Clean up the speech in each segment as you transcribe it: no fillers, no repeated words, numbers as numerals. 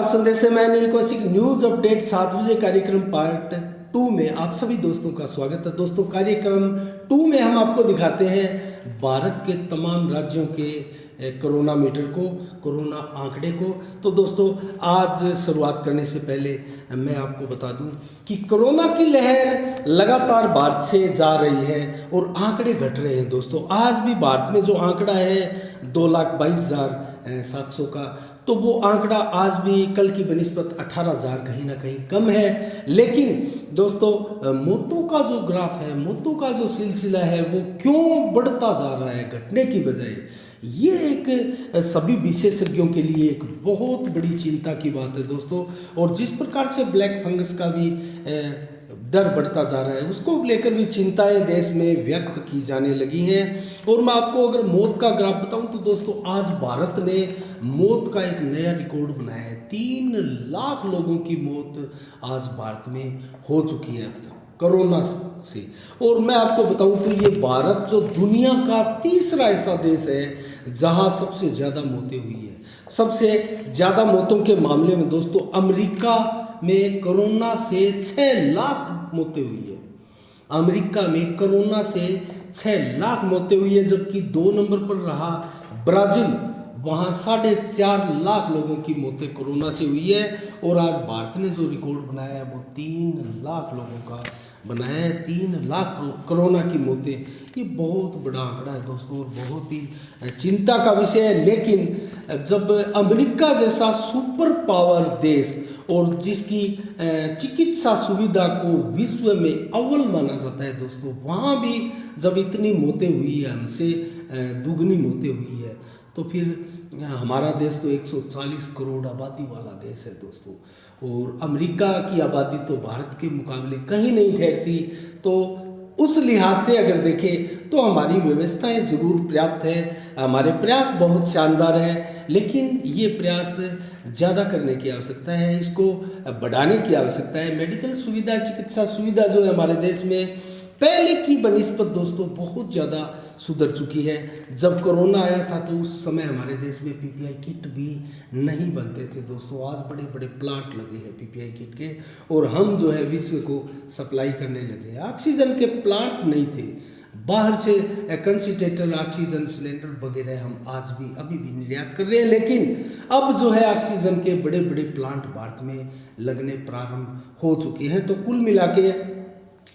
संदेश है। मैं अनिल कौशिक। न्यूज अपडेट 7 बजे कार्यक्रम पार्ट 2 में आप सभी दोस्तों का स्वागत है। दोस्तों, कार्यक्रम 2 में हम आपको दिखाते हैं भारत के तमाम राज्यों के कोरोना मीटर को, कोरोना आंकड़े को। तो दोस्तों, आज शुरुआत करने से पहले मैं आपको बता दूं कि कोरोना की लहर लगातार भारत से जा रही है और आंकड़े घट रहे हैं। दोस्तों, आज भी भारत में जो आंकड़ा है 2,22,700 का, तो वो आंकड़ा आज भी कल की बनिस्बत 18,000 कहीं ना कहीं कम है। लेकिन दोस्तों, मौतों का जो ग्राफ है, मौतों का जो सिलसिला है, वो क्यों बढ़ता जा रहा है घटने की बजाय, ये एक सभी विशेषज्ञों के लिए एक बहुत बड़ी चिंता की बात है दोस्तों। और जिस प्रकार से ब्लैक फंगस का भी डर बढ़ता जा रहा है, उसको लेकर भी चिंताएं देश में व्यक्त की जाने लगी हैं। और मैं आपको अगर मौत का ग्राफ बताऊं तो दोस्तों, आज भारत ने मौत का एक नया रिकॉर्ड बनाया है। 3 लाख लोगों की मौत आज भारत में हो चुकी है अब तक कोरोना से। और मैं आपको बताऊं तो ये भारत जो दुनिया का तीसरा ऐसा देश है जहां सबसे ज़्यादा मौतें हुई है। सबसे ज़्यादा मौतों के मामले में दोस्तों, अमेरिका में कोरोना से 6 लाख मौतें हुई है। अमेरिका में कोरोना से 6 लाख मौतें हुई है, जबकि 2 नंबर पर रहा ब्राज़ील। वहाँ 4.5 लाख लोगों की मौतें कोरोना से हुई है। और आज भारत ने जो रिकॉर्ड बनाया है वो 3 लाख लोगों का बनाया है। 3 लाख कोरोना की मौतें, ये बहुत बड़ा आंकड़ा है दोस्तों और बहुत ही चिंता का विषय है। लेकिन जब अमेरिका जैसा सुपर पावर देश और जिसकी चिकित्सा सुविधा को विश्व में अव्वल माना जाता है दोस्तों, वहाँ भी जब इतनी मौतें हुई है, हमसे दुगनी मौतें हुई है, तो फिर हमारा देश तो 140 करोड़ आबादी वाला देश है दोस्तों। और अमेरिका की आबादी तो भारत के मुकाबले कहीं नहीं ठहरती। तो उस लिहाज से अगर देखें तो हमारी व्यवस्थाएं जरूर पर्याप्त है, हमारे प्रयास बहुत शानदार है, लेकिन ये प्रयास ज़्यादा करने की आवश्यकता है, इसको बढ़ाने की आवश्यकता है। मेडिकल सुविधा, चिकित्सा सुविधा जो है हमारे देश में पहले की बनिस्बत दोस्तों बहुत ज़्यादा सुधर चुकी है। जब कोरोना आया था तो उस समय हमारे देश में पीपीआई किट भी नहीं बनते थे दोस्तों। आज बड़े बड़े प्लांट लगे हैं पीपीआई किट के और हम जो है विश्व को सप्लाई करने लगे हैं। ऑक्सीजन के प्लांट नहीं थे, बाहर से कंसंट्रेटर, ऑक्सीजन सिलेंडर वगैरह हम आज भी अभी भी निर्यात कर रहे हैं। लेकिन अब जो है ऑक्सीजन के बड़े बड़े प्लांट भारत में लगने प्रारंभ हो चुके हैं। तो कुल मिला के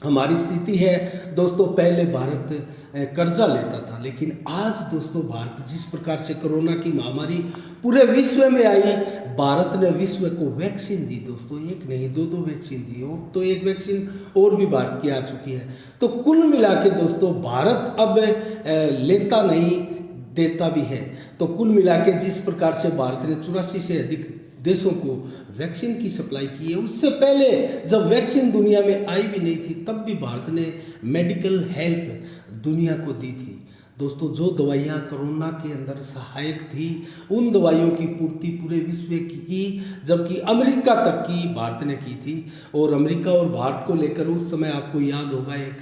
हमारी स्थिति है दोस्तों, पहले भारत कर्जा लेता था, लेकिन आज दोस्तों भारत जिस प्रकार से कोरोना की महामारी पूरे विश्व में आई, भारत ने विश्व को वैक्सीन दी दोस्तों। एक नहीं, 2 वैक्सीन दी, और तो एक वैक्सीन और भी भारत की आ चुकी है। तो कुल मिला के दोस्तों भारत अब लेता नहीं देता भी है। तो कुल मिला के जिस प्रकार से भारत ने 84 से अधिक देशों को वैक्सीन की सप्लाई की है, उससे पहले जब वैक्सीन दुनिया में आई भी नहीं थी तब भी भारत ने मेडिकल हेल्प दुनिया को दी थी दोस्तों। जो दवाइयाँ कोरोना के अंदर सहायक थी, उन दवाइयों की पूर्ति पूरे विश्व की, जबकि अमेरिका तक की भारत ने की थी। और अमेरिका और भारत को लेकर उस समय आपको याद होगा एक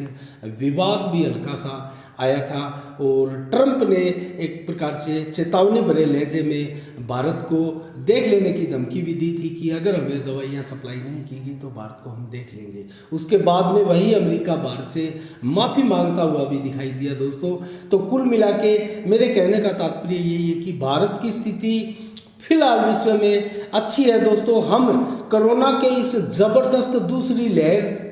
विवाद भी हल्का सा आया था और ट्रंप ने एक प्रकार से चेतावनी भरे लहजे में भारत को देख लेने की धमकी भी दी थी कि अगर हमें दवाइयाँ सप्लाई नहीं की गई तो भारत को हम देख लेंगे। उसके बाद में वही अमेरिका भारत से माफ़ी मांगता हुआ भी दिखाई दिया दोस्तों। तो कुल मिला के मेरे कहने का तात्पर्य यही है कि भारत की स्थिति फिलहाल विश्व में अच्छी है दोस्तों। हम कोरोना के इस जबरदस्त दूसरी लहर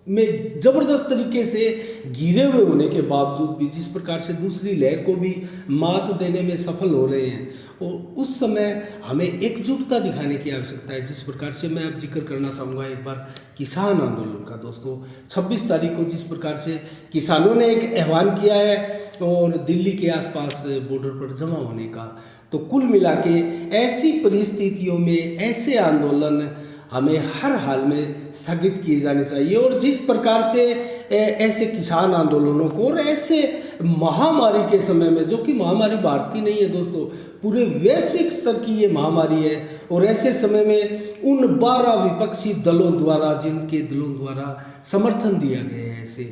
में जबरदस्त तरीके से घिरे हुए होने के बावजूद भी जिस प्रकार से दूसरी लहर को भी मात देने में सफल हो रहे हैं, और उस समय हमें एकजुटता दिखाने की आवश्यकता है। जिस प्रकार से मैं अब जिक्र करना चाहूँगा एक बार किसान आंदोलन का दोस्तों। 26 तारीख को जिस प्रकार से किसानों ने एक आह्वान किया है और दिल्ली के आसपास बॉर्डर पर जमा होने का, तो कुल मिला के ऐसी परिस्थितियों में ऐसे आंदोलन हमें हर हाल में स्थगित किए जाने चाहिए। और जिस प्रकार से ऐसे किसान आंदोलनों को और ऐसे महामारी के समय में, जो कि महामारी भारत की नहीं है दोस्तों, पूरे वैश्विक स्तर की ये महामारी है, और ऐसे समय में उन 12 विपक्षी दलों द्वारा, जिनके दलों द्वारा समर्थन दिया गया है ऐसे,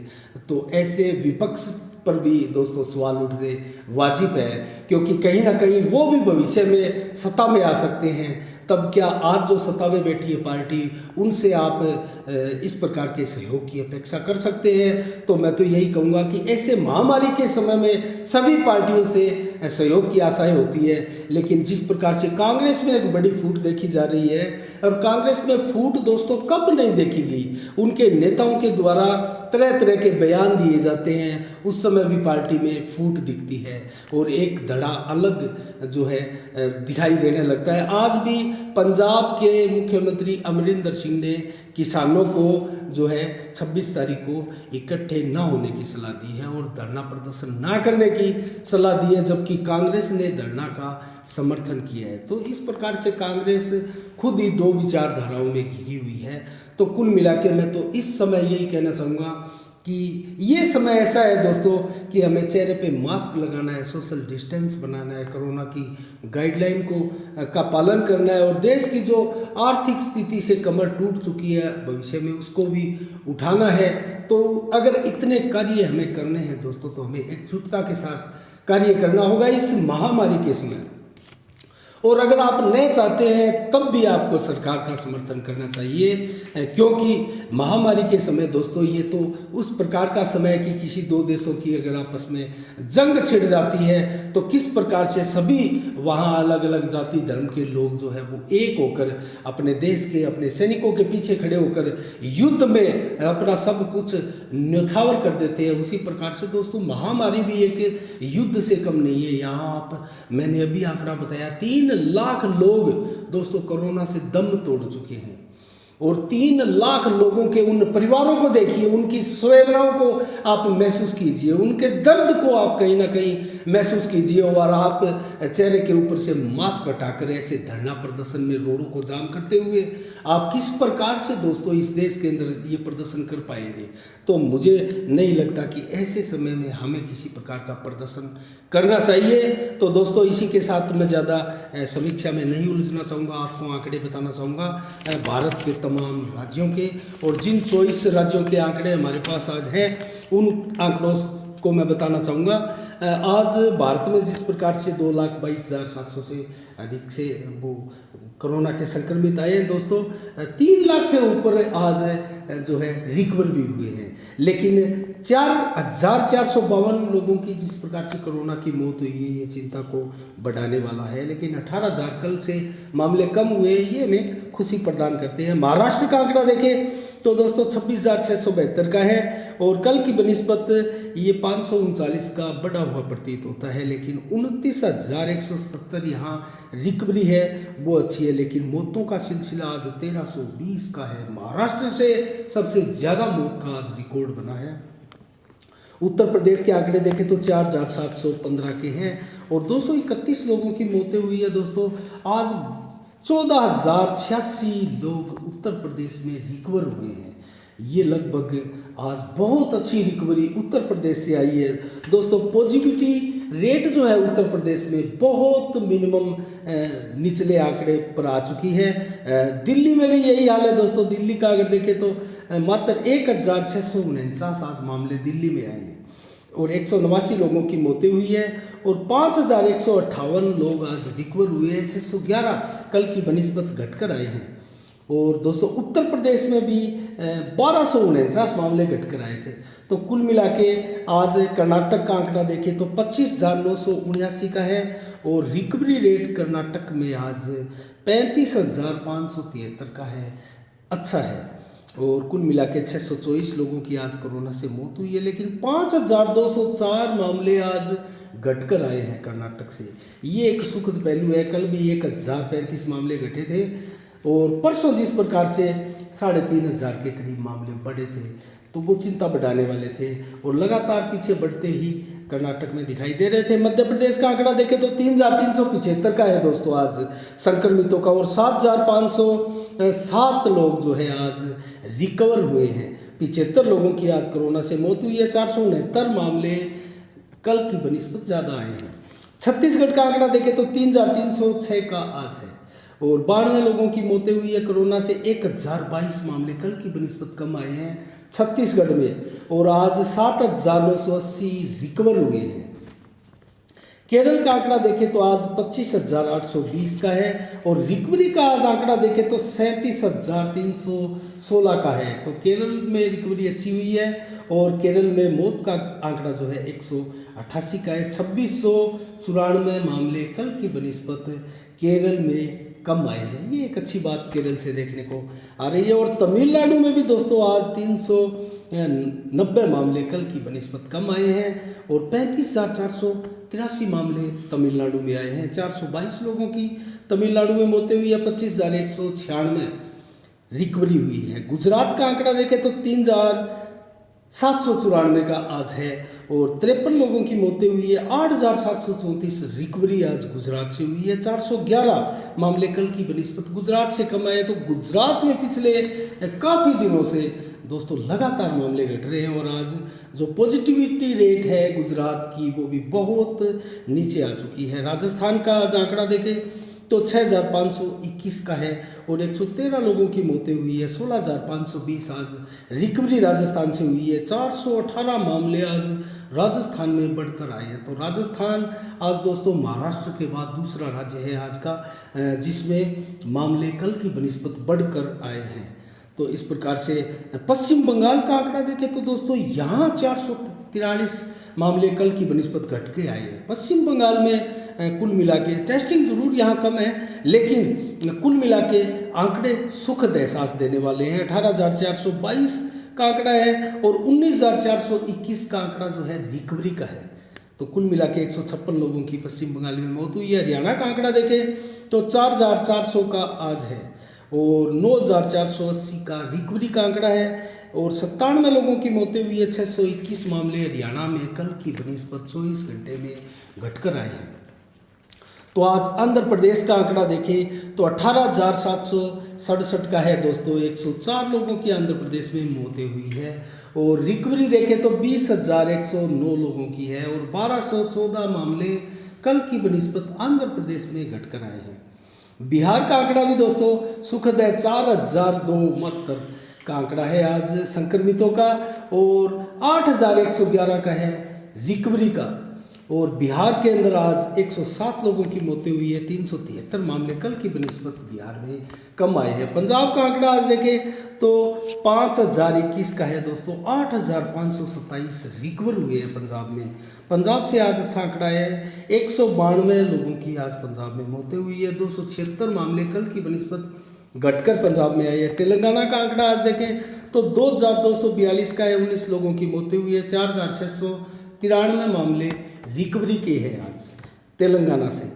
तो ऐसे विपक्ष पर भी दोस्तों सवाल उठने वाजिब है, क्योंकि कहीं ना कहीं वो भी भविष्य में सत्ता में आ सकते हैं। तब क्या आज जो सत्ता में बैठी है पार्टी, उनसे आप इस प्रकार के सहयोग की अपेक्षा कर सकते हैं? तो मैं तो यही कहूँगा कि ऐसे महामारी के समय में सभी पार्टियों से सहयोग की आशाएं होती है, लेकिन जिस प्रकार से कांग्रेस में एक बड़ी फूट देखी जा रही है, और कांग्रेस में फूट दोस्तों कब नहीं देखी गई, उनके नेताओं के द्वारा तरह तरह के बयान दिए जाते हैं, उस समय भी पार्टी में फूट दिखती है और एक धड़ा अलग जो है दिखाई देने लगता है। आज भी पंजाब के मुख्यमंत्री अमरिंदर सिंह ने किसानों को जो है 26 तारीख को इकट्ठे न होने की सलाह दी है और धरना प्रदर्शन ना करने की सलाह दी है, जबकि कांग्रेस ने धरना का समर्थन किया है। तो इस प्रकार से कांग्रेस खुद ही दो विचारधाराओं में घिरी हुई है। तो कुल मिला के मैं तो इस समय यही कहना चाहूँगा कि ये समय ऐसा है दोस्तों कि हमें चेहरे पे मास्क लगाना है, सोशल डिस्टेंस बनाना है, कोरोना की गाइडलाइन का पालन करना है, और देश की जो आर्थिक स्थिति से कमर टूट चुकी है भविष्य में उसको भी उठाना है। तो अगर इतने कार्य हमें करने हैं दोस्तों, तो हमें एकजुटता के साथ कार्य करना होगा इस महामारी के समय। और अगर आप नहीं चाहते हैं तब भी आपको सरकार का समर्थन करना चाहिए, क्योंकि महामारी के समय दोस्तों ये तो उस प्रकार का समय है कि किसी दो देशों की अगर आपस में जंग छिड़ जाती है तो किस प्रकार से सभी वहाँ अलग अलग जाति धर्म के लोग जो है वो एक होकर अपने देश के अपने सैनिकों के पीछे खड़े होकर युद्ध में अपना सब कुछ न्यौछावर कर देते हैं। उसी प्रकार से दोस्तों महामारी भी एक युद्ध से कम नहीं है। यहाँ आप मैंने अभी आंकड़ा बताया 3 लाख लोग दोस्तों कोरोना से दम तोड़ चुके हैं, और 3 लाख लोगों के उन परिवारों को देखिए, उनकी संवेदनाओं को आप महसूस कीजिए, उनके दर्द को आप कहीं ना कहीं महसूस कीजिए, और आप चेहरे के ऊपर से मास्क हटाकर ऐसे धरना प्रदर्शन में रोडों को जाम करते हुए आप किस प्रकार से दोस्तों इस देश के अंदर ये प्रदर्शन कर पाएंगे। तो मुझे नहीं लगता कि ऐसे समय में हमें किसी प्रकार का प्रदर्शन करना चाहिए। तो दोस्तों इसी के साथ मैं ज़्यादा समीक्षा में नहीं उलझना चाहूँगा, आपको आंकड़े बताना चाहूँगा भारत के तमाम राज्यों के, और जिन 24 राज्यों के आंकड़े हमारे पास आज हैं उन आंकड़ों को मैं बताना चाहूँगा। आज भारत में जिस प्रकार से 2,22,700 से अधिक से वो कोरोना के संक्रमित आए हैं दोस्तों, 3 लाख से ऊपर आज जो है रिकवर भी हुए हैं, लेकिन 4,452 लोगों की जिस प्रकार से कोरोना की मौत हुई है ये चिंता को बढ़ाने वाला है, लेकिन 18,000 कल से मामले कम हुए, ये हमें खुशी प्रदान करते हैं। महाराष्ट्र का आंकड़ा देखें तो दोस्तों 26,672 का है, और कल की बनिस्बत ये 539 का बढ़ा हुआ प्रतीत होता है, लेकिन 29,170 यहाँ रिकवरी है वो अच्छी है, लेकिन मौतों का सिलसिला आज 1,320 का है। महाराष्ट्र से सबसे ज़्यादा मौत का आज रिकॉर्ड बना है। उत्तर प्रदेश के आंकड़े देखें तो 4,715 के हैं, और 231 लोगों की मौतें हुई है दोस्तों। आज 14,086 लोग उत्तर प्रदेश में रिकवर हुए हैं। ये लगभग आज बहुत अच्छी रिकवरी उत्तर प्रदेश से आई है दोस्तों। पॉजिटिविटी रेट जो है उत्तर प्रदेश में बहुत मिनिमम निचले आंकड़े पर आ चुकी है। दिल्ली में भी यही हाल है दोस्तों। दिल्ली का अगर देखें तो मात्र 1,649 आज मामले दिल्ली में आए हैं, और 189 लोगों की मौतें हुई है, और 5,158 लोग आज रिकवर हुए हैं। 611 कल की बनिस्बत घटकर आए हैं। और दोस्तों उत्तर प्रदेश में भी 1,249 मामले घटकर आए थे। तो कुल मिला के आज कर्नाटक का आंकड़ा देखें तो 25,979 का है, और रिकवरी रेट कर्नाटक में आज 35,573 का है, अच्छा है। और कुल मिला के 624 लोगों की आज कोरोना से मौत हुई है, लेकिन 5,204 मामले आज घटकर आए हैं कर्नाटक से। ये एक सुखद पहलू है। कल भी 1,035 मामले घटे थे, और परसों जिस प्रकार से 3,500 के करीब मामले बढ़े थे तो वो चिंता बढ़ाने वाले थे, और लगातार पीछे बढ़ते ही कर्नाटक में दिखाई दे रहे थे। मध्य प्रदेश का आंकड़ा देखें तो 3,375 का है दोस्तों आज संक्रमितों का, और 7,507 लोग जो है आज रिकवर हुए हैं। 75 लोगों की आज कोरोना से मौत हुई है। 469 मामले कल की बनिस्बत ज़्यादा आए हैं। छत्तीसगढ़ का आंकड़ा देखें तो 3,306 का आज है, और 92 लोगों की मौतें हुई है कोरोना से। 1,022 मामले कल की बनिस्बत कम आए हैं छत्तीसगढ़ में, और आज 7,980 रिकवर हुए हैं। केरल का आंकड़ा देखें तो आज 25,820 का है और रिकवरी का आज आंकड़ा देखें तो 37,316 का है। तो केरल में रिकवरी अच्छी हुई है और केरल में मौत का आंकड़ा जो है 188 का है। 2694 मामले कल की बनिस्बत केरल में कम आए हैं। ये एक अच्छी बात केरल से देखने को आ रही है। और तमिलनाडु में भी दोस्तों आज 390 मामले कल की बनिस्बत कम आए हैं और 35,483 मामले तमिलनाडु में आए हैं। 422 लोगों की तमिलनाडु में मौतें हुई है, 25,196 रिकवरी हुई है। गुजरात का आंकड़ा देखें तो 3,794 का आज है और 53 लोगों की मौतें हुई है। 8,734 रिकवरी आज गुजरात से हुई है। 411 मामले कल की बनिस्बत गुजरात से कम आए। तो गुजरात में पिछले काफ़ी दिनों से दोस्तों लगातार मामले घट रहे हैं और आज जो पॉजिटिविटी रेट है गुजरात की वो भी बहुत नीचे आ चुकी है। राजस्थान का आज आंकड़ा देखें तो 6,521 का है और 113 लोगों की मौतें हुई है। 16,520 आज रिकवरी राजस्थान से हुई है। 418 मामले आज राजस्थान में बढ़कर आए हैं। तो राजस्थान आज दोस्तों महाराष्ट्र के बाद दूसरा राज्य है आज का जिसमें मामले कल की बनिस्बत बढ़कर आए हैं। तो इस प्रकार से पश्चिम बंगाल का आंकड़ा देखें तो दोस्तों यहाँ 443 मामले कल की बनिस्बत घट के आए हैं। पश्चिम बंगाल में कुल मिला के टेस्टिंग जरूर यहाँ कम है लेकिन कुल मिला के आंकड़े सुखद एहसास देने वाले हैं। 18,422 का आंकड़ा है और 19,421 का आंकड़ा जो है रिकवरी का है। तो कुल मिला के 156 लोगों की पश्चिम बंगाल में मौत हुई है। हरियाणा का आंकड़ा देखें तो 4,400 का आज है और 9,480 का रिकवरी का आंकड़ा है और 97 लोगों की मौतें हुई है। 621 मामले हरियाणा में कल की बनिस्बत 24 घंटे में घटकर आए हैं। तो आज आंध्र प्रदेश का आंकड़ा देखें तो 18,767 का है दोस्तों। 104 लोगों की आंध्र प्रदेश में मौतें हुई है और रिकवरी देखें तो 20,109 लोगों की है और 1,214 मामले कल की बनिस्बत आंध्र प्रदेश में घटकर आए हैं। बिहार का आंकड़ा भी दोस्तों सुखद है। 4,062 का आंकड़ा है आज संक्रमितों का और 8,111 का है रिकवरी का। और बिहार के अंदर आज 107 लोगों की मौतें हुई है। 373 मामले कल की बनिस्बत बिहार में कम आए हैं। पंजाब का आंकड़ा आज देखें तो 5,021 का है दोस्तों। 8,527 रिकवर हुए हैं पंजाब में। पंजाब से आज अच्छा आंकड़ा है। 192 लोगों की आज पंजाब में मौतें हुई है। 276 मामले कल की बनिस्बत घटकर पंजाब में आए हैं। तेलंगाना का आंकड़ा आज देखें तो 2,242 का है। 19 लोगों की मौतें हुई है। 4,693 मामले रिकवरी के हैं आज तेलंगाना से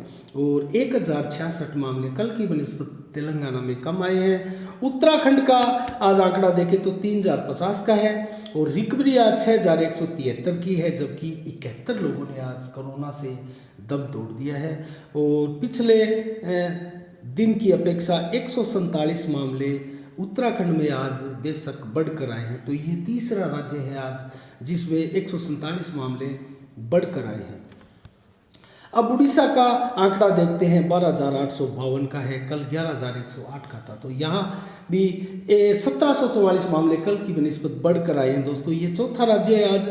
और 1,066 मामले कल की बनिस्बत तेलंगाना में कम आए हैं। उत्तराखंड का आज आंकड़ा देखें तो 3,050 का है और रिकवरी आज 6,173 की है जबकि 71 लोगों ने आज कोरोना से दम तोड़ दिया है और पिछले दिन की अपेक्षा 147 मामले उत्तराखंड में आज बेशक बढ़कर आए हैं। तो ये तीसरा राज्य है आज जिसमें 147 मामले बढ़कर आए हैं। अब उड़ीसा का आंकड़ा देखते हैं 12,852 का है। कल 11,108 का था। तो यहाँ भी 1,744 मामले कल की बनिस्बत बढ़कर आए हैं दोस्तों। ये चौथा राज्य है आज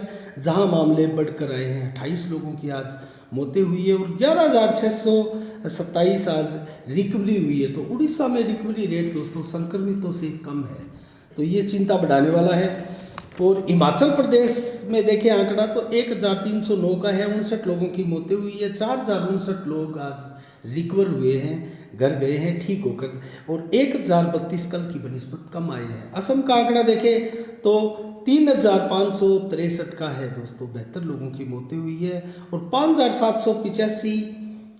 जहाँ मामले बढ़कर आए हैं। 28 लोगों की आज मौतें हुई है और 11,627 आज रिकवरी हुई है। तो उड़ीसा में रिकवरी रेट दोस्तों संक्रमितों से कम है तो ये चिंता बढ़ाने वाला है। और हिमाचल प्रदेश में देखें आंकड़ा तो 1,309 का है। 59 लोगों की मौतें हुई है। 4,059 लोग आज रिकवर हुए हैं, घर गए हैं ठीक होकर और 1,032 कल की बनिस्बत कम आए हैं। असम का आंकड़ा देखें तो 3,563 का है दोस्तों। 72 लोगों की मौतें हुई है और 5,785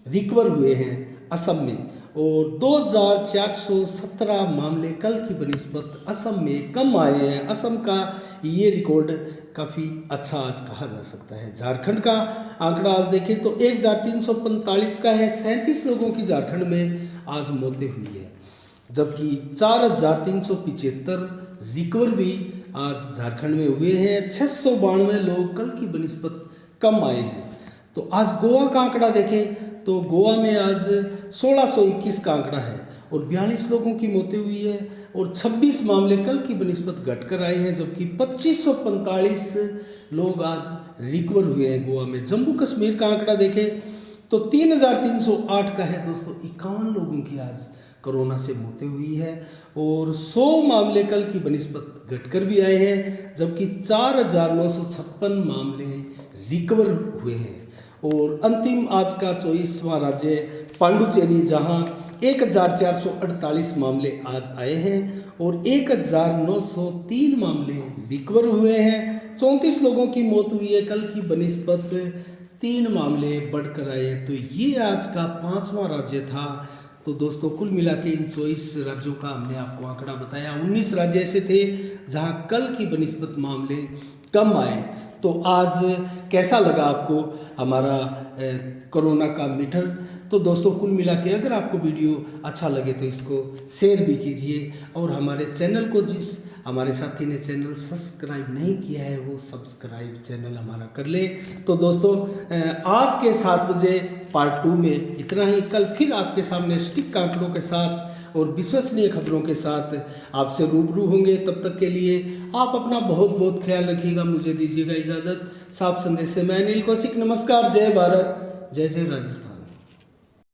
रिकवर हुए हैं असम में और 2,417 मामले कल की बनिस्बत असम में कम आए हैं। असम का ये रिकॉर्ड काफ़ी अच्छा आज कहा जा सकता है। झारखंड का आंकड़ा आज देखें तो 1,345 का है। 37 लोगों की झारखंड में आज मौतें हुई है जबकि 4,375 रिकवर भी आज झारखंड में हुए हैं। 692 लोग कल की बनिस्बत कम आए हैं। तो आज गोवा का आंकड़ा देखें तो गोवा में आज 1,621 का आंकड़ा है और 42 लोगों की मौतें हुई है और 26 मामले कल की बनिस्बत घटकर आए हैं जबकि 2,545 लोग आज रिकवर हुए हैं गोवा में। जम्मू कश्मीर का आंकड़ा देखें तो 3,308 का है दोस्तों। 51 लोगों की आज कोरोना से मौतें हुई है और 100 मामले कल की बनिस्बत घटकर भी आए हैं, जबकि 4,956 मामले रिकवर हुए हैं। और अंतिम आज का 24वां राज्य पांडुचेरी, जहां 1,448 मामले आज आए हैं और 1,903 मामले रिकवर हुए हैं। 34 लोगों की मौत हुई है, कल की बनिस्बत 3 मामले बढ़कर आए। तो ये आज का 5वां राज्य था। तो दोस्तों कुल मिला के इन 24 राज्यों का हमने आपको आंकड़ा बताया। 19 राज्य ऐसे थे जहां कल की बनिस्बत मामले कम आए। तो आज कैसा लगा आपको हमारा कोरोना का मीटर? तो दोस्तों कुल मिला के अगर आपको वीडियो अच्छा लगे तो इसको शेयर भी कीजिए और हमारे चैनल को, जिस हमारे साथी ने चैनल सब्सक्राइब नहीं किया है वो सब्सक्राइब चैनल हमारा कर ले। तो दोस्तों आज के 7 बजे पार्ट 2 में इतना ही। कल फिर आपके सामने सटीक आंकड़ों के साथ और विश्वसनीय खबरों के साथ आपसे रूबरू होंगे। तब तक के लिए आप अपना बहुत बहुत ख्याल रखिएगा। मुझे दीजिएगा इजाज़त। साफ संदेश से मैं अनिल कौशिक। नमस्कार। जय भारत, जय जय राजस्थान।